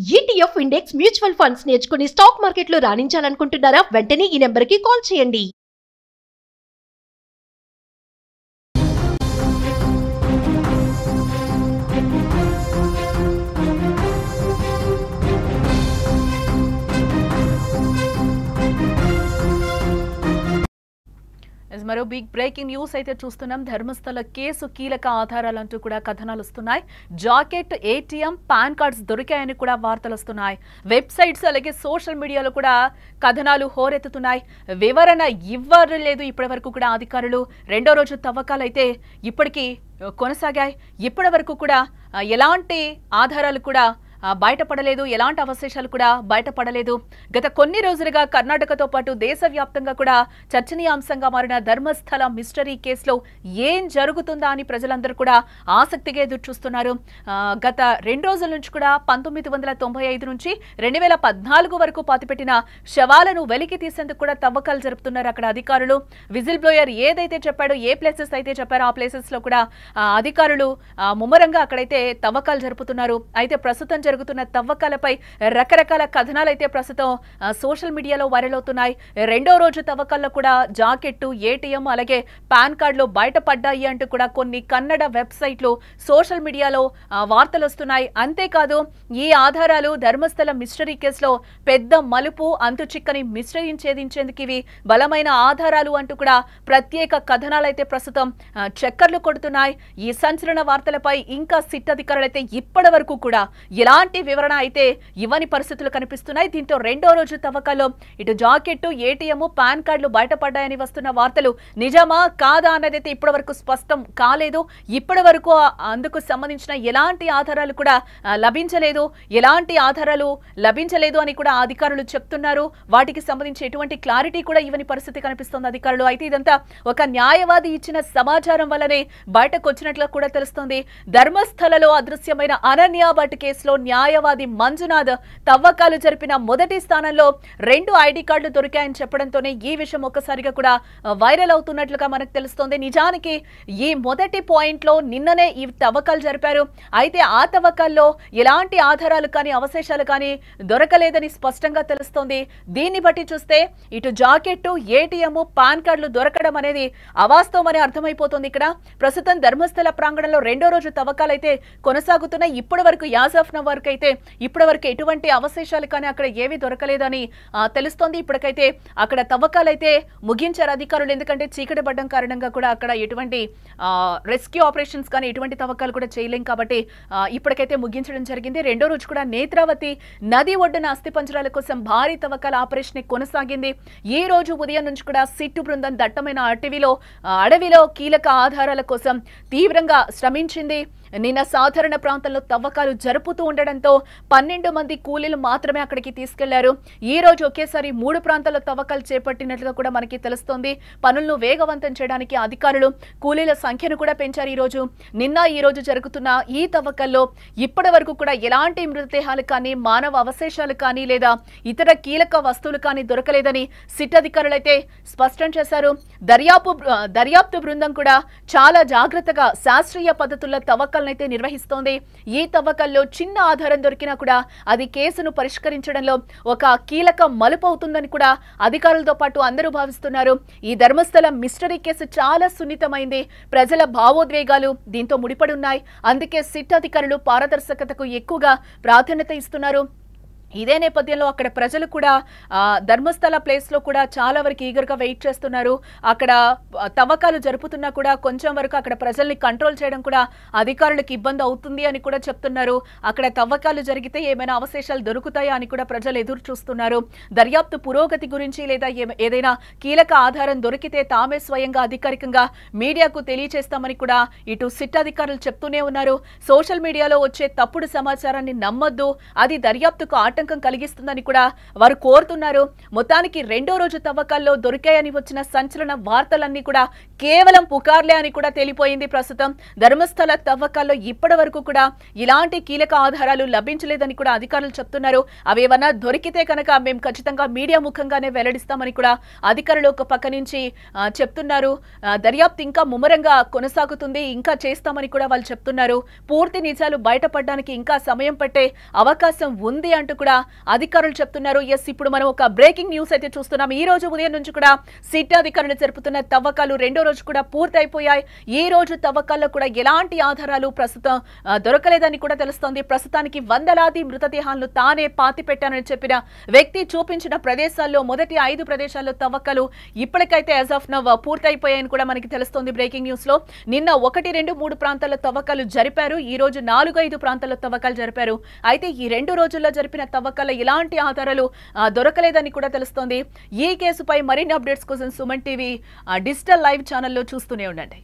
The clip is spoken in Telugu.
ETF ఇండెక్స్ మ్యూచువల్ ఫండ్స్ నేర్చుకుని స్టాక్ మార్కెట్లో రాణించాలనుకుంటున్నారా? వెంటనే ఈ నెంబర్కి కాల్ చేయండి. మరో బిగ్ బ్రేకింగ్ న్యూస్ అయితే చూస్తున్నాం. ధర్మస్థల కేసు కీలక ఆధారాలంటూ కూడా కథనాలు వస్తున్నాయి. జాకెట్, ఏటీఎం, పాన్ కార్డ్స్ దొరికాయని కూడా వార్తలు వస్తున్నాయి. వెబ్సైట్స్ అలాగే సోషల్ మీడియాలో కూడా కథనాలు హోరెత్తుతున్నాయి. వివరణ ఇవ్వలేదు ఇప్పటి వరకు కూడా అధికారులు. రెండో రోజు తవ్వకాలైతే ఇప్పటికీ కొనసాగాయి. ఇప్పటి వరకు కూడా ఎలాంటి ఆధారాలు కూడా బయటపడలేదు, ఎలాంటి అవశేషాలు కూడా బయటపడలేదు. గత కొన్ని రోజులుగా కర్ణాటకతో పాటు దేశవ్యాప్తంగా కూడా చర్చనీయాంశంగా మారిన ధర్మస్థల మిస్టరీ కేసులో ఏం జరుగుతుందా అని ప్రజలందరూ కూడా ఆసక్తిగా ఎదురు చూస్తున్నారు. గత 2 రోజుల నుంచి కూడా 1995 నుంచి 2014 వరకు పాతిపెట్టిన శవాలను వెలికి తీసేందుకు కూడా తవ్వకాలు జరుపుతున్నారు అక్కడ అధికారులు. విజిల్ బ్లోయర్ ఏదైతే చెప్పాడో, ఏ ప్లేసెస్ అయితే చెప్పారో ఆ ప్లేసెస్ లో కూడా అధికారులు ముమ్మరంగా అక్కడైతే తవ్వకాలు జరుపుతున్నారు. అయితే ప్రస్తుతం జరుగుతున్న తవ్వకాలపై రకరకాల కథనాలు అయితే ప్రస్తుతం సోషల్ మీడియాలో వైరల్ అవుతున్నాయి. రెండో రోజు తవ్వకాల్లో కూడా జాకెట్, ఏటీఎం అలాగే పాన్ కార్డులు బయటపడ్డాయి అంటూ కూడా కొన్ని కన్నడ వెబ్సైట్లు సోషల్ మీడియాలో వార్తలు వస్తున్నాయి. అంతేకాదు ఈ ఆధారాలు ధర్మస్థల మిస్టరీ కేసులో పెద్ద మలుపు, అంతు చిక్కని మిస్టరీని ఛేదించేందుకు ఇవి బలమైన ఆధారాలు అంటూ కూడా ప్రత్యేక కథనాలు అయితే ప్రస్తుతం చక్కర్లు కొడుతున్నాయి. ఈ సంచలన వార్తలపై ఇంకా సిట్ అధికారులు అయితే ఇప్పటి వరకు కూడా ఎలాంటి వివరణ అయితే ఇవ్వని పరిస్థితులు కనిపిస్తున్నాయి. దీంతో రెండో రోజు తవ్వకాల్లో ఇటు జాకెట్, ఏటీఎం, పాన్ కార్డులు బయటపడ్డాయని వస్తున్న వార్తలు నిజమా కాదా అన్నదైతే ఇప్పటి వరకు స్పష్టం కాలేదు. ఇప్పటి వరకు అందుకు సంబంధించిన ఎలాంటి ఆధారాలు కూడా లభించలేదు. ఎలాంటి ఆధారాలు లభించలేదు అని కూడా అధికారులు చెప్తున్నారు. వాటికి సంబంధించి ఎటువంటి క్లారిటీ కూడా ఇవ్వని పరిస్థితి కనిపిస్తోంది అధికారులు. అయితే ఇదంతా ఒక న్యాయవాది ఇచ్చిన సమాచారం వల్లనే బయటకు వచ్చినట్లు కూడా తెలుస్తోంది. ధర్మస్థలలో అదృశ్యమైన అనన్య భట్ కేసులో న్యాయవాది మంజునాథ్ తవ్వకాలు జరిపిన మొదటి స్థానంలో 2 ఐడి కార్డులు దొరికాయని చెప్పడంతోనే ఈ విషయం ఒక్కసారిగా కూడా వైరల్ అవుతున్నట్లుగా మనకు తెలుస్తోంది. నిజానికి ఈ మొదటి పాయింట్ లో నిన్ననే ఈ తవ్వకాలు జరిపారు. అయితే ఆ తవ్వకాల్లో ఎలాంటి ఆధారాలు కానీ అవశేషాలు కానీ దొరకలేదని స్పష్టంగా తెలుస్తోంది. దీన్ని బట్టి చూస్తే ఇటు జాకెట్, ఏటీఎం, పాన్ కార్డులు దొరకడం అనేది అవాస్తవమని అర్థమైపోతుంది. ఇక్కడ ప్రస్తుతం ధర్మస్థల ప్రాంగణంలో రెండో రోజు తవ్వకాలు అయితే కొనసాగుతున్నాయి. ఇప్పటి వరకు వరకు అయితే ఇప్పటి వరకు ఎటువంటి అవశేషాలు కానీ అక్కడ ఏవి దొరకలేదని తెలుస్తోంది. ఇప్పటికైతే అక్కడ తవ్వకాలు అయితే ముగించారు అధికారులు. ఎందుకంటే చీకటి పడడం కారణంగా కూడా అక్కడ ఎటువంటి రెస్క్యూ ఆపరేషన్స్ కానీ ఎటువంటి తవ్వకాలు కూడా చేయలేం కాబట్టి ఇప్పటికైతే ముగించడం జరిగింది. రెండో రోజు కూడా నేత్రావతి నది ఒడ్డున అస్థిపంజరాల కోసం భారీ తవ్వకాల ఆపరేషన్ కొనసాగింది. ఈ రోజు ఉదయం నుంచి కూడా సిట్టు బృందం దట్టమైన అడవిలో కీలక ఆధారాల కోసం తీవ్రంగా శ్రమించింది. నిన్న సాధారణ ప్రాంతంలో తవ్వకాలు జరుపుతూ ఉండడంతో 12 మంది కూలీలు మాత్రమే అక్కడికి తీసుకెళ్లారు. ఈ రోజు ఒకేసారి 3 ప్రాంతాల్లో తవ్వకాలు చేపట్టినట్లుగా కూడా మనకి తెలుస్తోంది. పనులను వేగవంతం చేయడానికి అధికారులు కూలీల సంఖ్యను కూడా పెంచారు. ఈ రోజు జరుగుతున్న ఈ తవ్వకాల్లో ఇప్పటి వరకు కూడా ఎలాంటి మృతదేహాలు కానీ, మానవ అవశేషాలు కానీ లేదా ఇతర కీలక వస్తువులు కానీ దొరకలేదని సిట్ అధికారులు అయితే స్పష్టం చేశారు. దర్యాప్తు బృందం కూడా చాలా జాగ్రత్తగా శాస్త్రీయ పద్ధతుల్లో తవ్వకాలు అయితే నిర్వహిస్తోంది. ఈ తవ్వకాల్లో చిన్న ఆధారం దొరికినా కూడా అది కేసును పరిష్కరించడంలో ఒక కీలక మలుపు అవుతుందని కూడా అధికారులతో పాటు అందరూ భావిస్తున్నారు. ఈ ధర్మస్థల మిస్టరీ కేసు చాలా సున్నితమైంది. ప్రజల భావోద్వేగాలు దీంతో ముడిపడి ఉన్నాయి. అందుకే సిట్ అధికారులు పారదర్శకతకు ఎక్కువగా ప్రాధాన్యత ఇస్తున్నారు. ఇదే నేపథ్యంలో అక్కడ ప్రజలు కూడా ధర్మస్థల ప్లేస్ లో కూడా చాలా వరకు ఈగర్గా వెయిట్ చేస్తున్నారు. అక్కడ తవ్వకాలు జరుపుతున్నా కూడా కొంచెం వరకు అక్కడ ప్రజల్ని కంట్రోల్ చేయడం కూడా అధికారులకు ఇబ్బంది అవుతుంది అని కూడా చెప్తున్నారు. అక్కడ తవ్వకాలు జరిగితే ఏమైనా అవశేషాలు దొరుకుతాయా అని కూడా ప్రజలు ఎదురు చూస్తున్నారు. దర్యాప్తు పురోగతి గురించి లేదా ఏదైనా కీలక ఆధారం దొరికితే తామే స్వయంగా అధికారికంగా మీడియాకు తెలియజేస్తామని కూడా ఇటు సిట్ అధికారులు చెప్తూనే ఉన్నారు. సోషల్ మీడియాలో వచ్చే తప్పుడు సమాచారాన్ని నమ్మొద్దు, అది దర్యాప్తుకు ఆటంకం కలిగిస్తుందని కూడా వారు కోరుతున్నారు. మొత్తానికి రెండో రోజు తవ్వకాల్లో దొరికాయని వచ్చిన సంచలన వార్తలన్నీ కూడా కేవలం పుకార్లే అని కూడా తేలిపోయింది. ప్రస్తుతం ధర్మస్థల తవ్వకాల్లో ఇప్పటి వరకు కూడా ఇలాంటి కీలక ఆధారాలు లభించలేదని కూడా అధికారులు చెప్తున్నారు. అవేమన్నా దొరికితే కనుక మేము ఖచ్చితంగా మీడియా ముఖంగానే వెల్లడిస్తామని కూడా అధికారులు ఒక పక్క నుంచి చెప్తున్నారు. దర్యాప్తు ఇంకా ముమ్మరంగా కొనసాగుతుంది, ఇంకా చేస్తామని కూడా వాళ్ళు చెప్తున్నారు. పూర్తి నిజాలు బయటపడడానికి ఇంకా సమయం పట్టే అవకాశం ఉంది అంటూ కూడా అధికారులు చెప్తున్నారు. ఎస్, ఇప్పుడు మనం ఒక బ్రేకింగ్ న్యూస్ అయితే చూస్తున్నాం. ఈ రోజు ఉదయం నుంచి కూడా సిట్ అధికారులు జరుపుతున్న తవ్వకాలు రెండో రోజు కూడా పూర్తయిపోయాయి. ఈ రోజు తవ్వకాల్లో కూడా ఎలాంటి ఆధారాలు ప్రస్తుతం దొరకలేదని కూడా తెలుస్తోంది. ప్రస్తుతానికి వందలాది మృతదేహాలను తానే పాతి పెట్టానని చెప్పిన వ్యక్తి చూపించిన ప్రదేశాల్లో మొదటి 5 ప్రదేశాల్లో తవ్వకాలు ఇప్పటికైతే యాజ్ ఆఫ్ నౌ పూర్తయిపోయాయని కూడా మనకి తెలుస్తోంది. బ్రేకింగ్ న్యూస్ లో నిన్న 1, 2, 3 ప్రాంతాల్లో తవ్వకాలు జరిపారు. ఈ రోజు 4, 5 ప్రాంతాల్లో తవ్వకాలు జరిపారు. అయితే ఈ 2 రోజుల్లో జరిపిన తవ్వకాల్లో ఎలాంటి ఆధారాలు దొరకలేదని కూడా తెలుస్తోంది. ఈ కేసుపై మరిన్ని అప్డేట్స్ కోసం సుమన్ టీవీ డిజిటల్ లైవ్ ఛానల్లో చూస్తూనే ఉండండి.